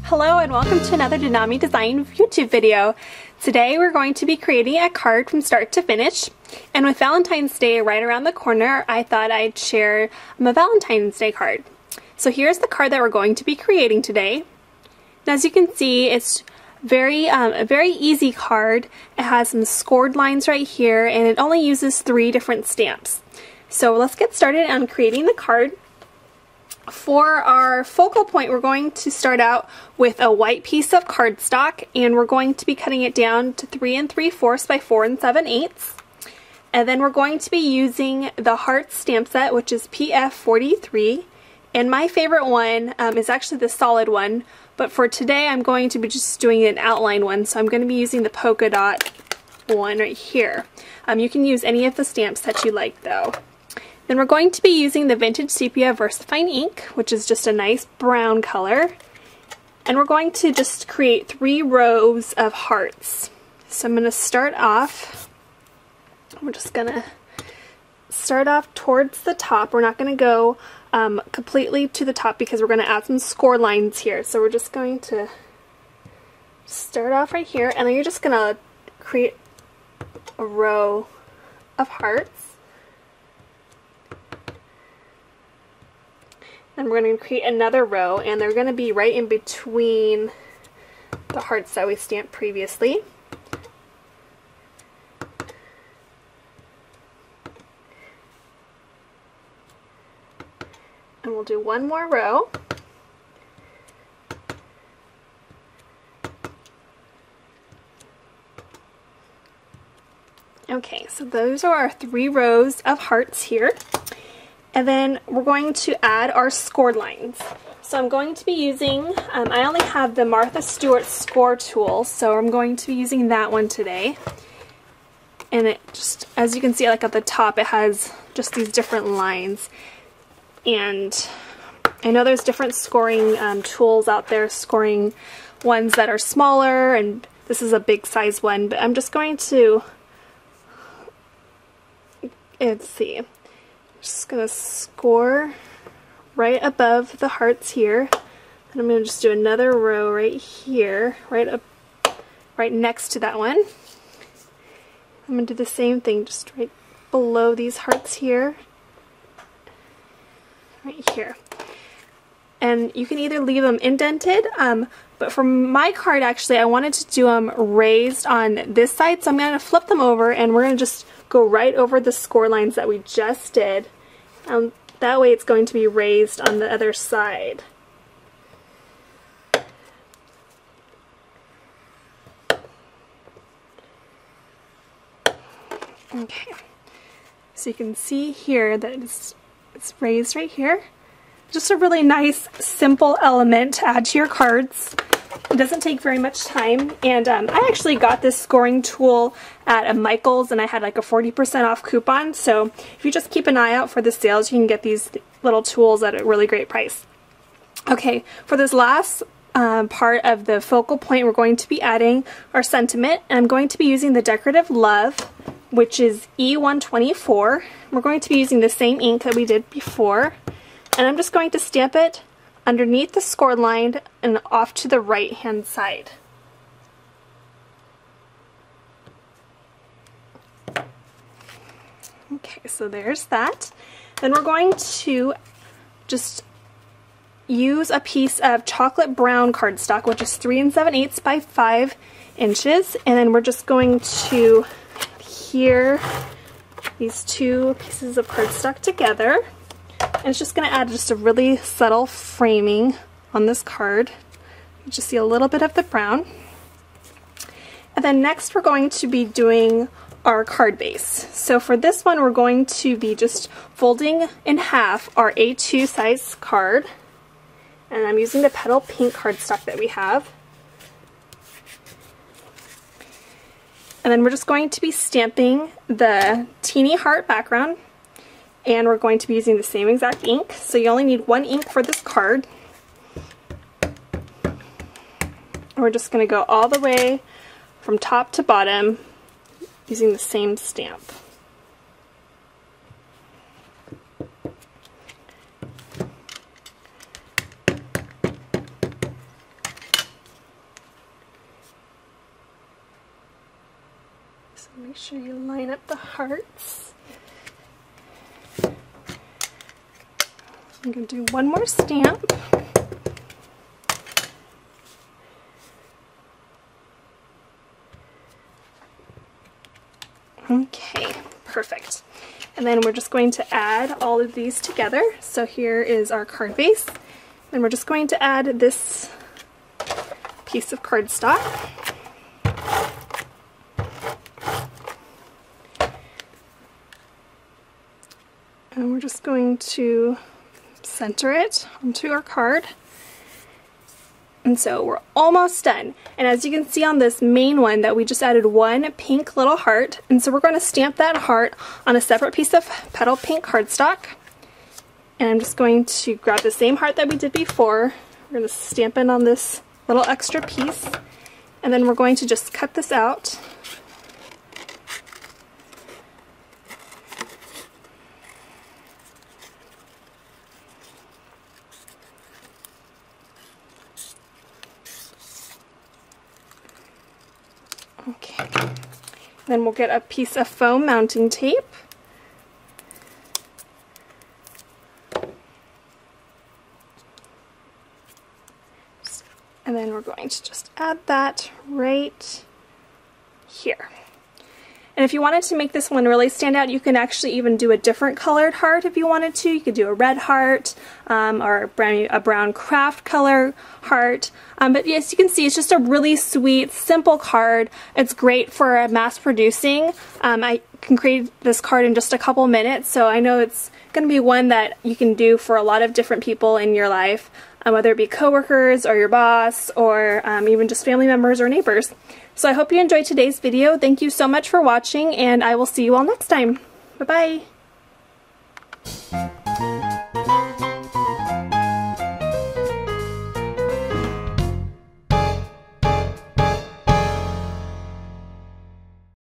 Hello and welcome to another DeNami Design YouTube video. Today we're going to be creating a card from start to finish, and with Valentine's Day right around the corner, I thought I'd share a Valentine's Day card. So here's the card that we're going to be creating today. And as you can see, it's a very easy card. It has some scored lines right here, and it only uses 3 different stamps. So let's get started on creating the card. For our focal point, we're going to start out with a white piece of cardstock, and we're going to be cutting it down to 3 3/4 by 4 7/8. And then we're going to be using the heart stamp set, which is PF43. And my favorite one is actually the solid one, but for today I'm going to be just doing an outline one, so I'm going to be using the polka dot one right here. You can use any of the stamps that you like though. Then we're going to be using the Vintage Sepia VersaFine ink, which is just a nice brown color. And we're going to just create 3 rows of hearts. So I'm going to start off, we're just going to start off towards the top. We're not going to go completely to the top because we're going to add some score lines here. So we're just going to start off right here, and then you're just going to create a row of hearts. And we're going to create another row, and they're going to be right in between the hearts that we stamped previously. And we'll do one more row. Okay, so those are our 3 rows of hearts here. And then we're going to add our scored lines. So I'm going to be using, I only have the Martha Stewart score tool, so I'm going to be using that one today. And it just, as you can see, like at the top, it has just these different lines. And I know there's different scoring tools out there, scoring ones that are smaller, and this is a big size one, but I'm just going to, let's see. Just going to score right above the hearts here, and I'm going to just do another row right here, right next to that one. I'm going to do the same thing just right below these hearts here, right here. And you can either leave them indented, but for my card actually I wanted to do them raised on this side, so I'm going to flip them over and we're going to just go right over the score lines that we just did. That way it's going to be raised on the other side. Okay, so you can see here that it's raised right here. Just a really nice, simple element to add to your cards. It doesn't take very much time, and I actually got this scoring tool at a Michael's, and I had like a 40% off coupon, so if you just keep an eye out for the sales, you can get these little tools at a really great price. Okay, for this last part of the focal point, we're going to be adding our sentiment, and I'm going to be using the Decorative Love, which is E124. We're going to be using the same ink that we did before, and I'm just going to stamp it underneath the score line and off to the right hand side. Okay, so there's that. Then we're going to just use a piece of chocolate brown cardstock, which is 3 7/8 by 5 inches, and then we're just going to adhere these 2 pieces of cardstock together. And it's just going to add just a really subtle framing on this card. You just see a little bit of the brown. And then next we're going to be doing our card base. So for this one we're going to be just folding in half our A2 size card. And I'm using the Petal pink cardstock that we have. And then we're just going to be stamping the teeny heart background. And we're going to be using the same exact ink, so you only need 1 ink for this card. And we're just going to go all the way from top to bottom using the same stamp. Make sure you line up the hearts. I'm going to do one more stamp. Okay, perfect. And then we're just going to add all of these together. So here is our card base. And we're just going to add this piece of cardstock. And we're just going to center it onto our card. And so we're almost done. And as you can see on this main one that we just added one pink little heart. And so we're going to stamp that heart on a separate piece of petal pink cardstock. And I'm just going to grab the same heart that we did before. We're going to stamp it on this little extra piece. And then we're going to just cut this out. Okay, then we'll get a piece of foam mounting tape. And then we're going to just add that right here. And if you wanted to make this one really stand out, you can actually even do a different colored heart if you wanted to. You could do a red heart or a brown craft color heart. But yes, you can see it's just a really sweet, simple card. It's great for mass producing. I can create this card in just a couple minutes, so I know it's going to be one that you can do for a lot of different people in your life, whether it be coworkers or your boss or even just family members or neighbors. So I hope you enjoyed today's video. Thank you so much for watching, and I will see you all next time. Bye-bye.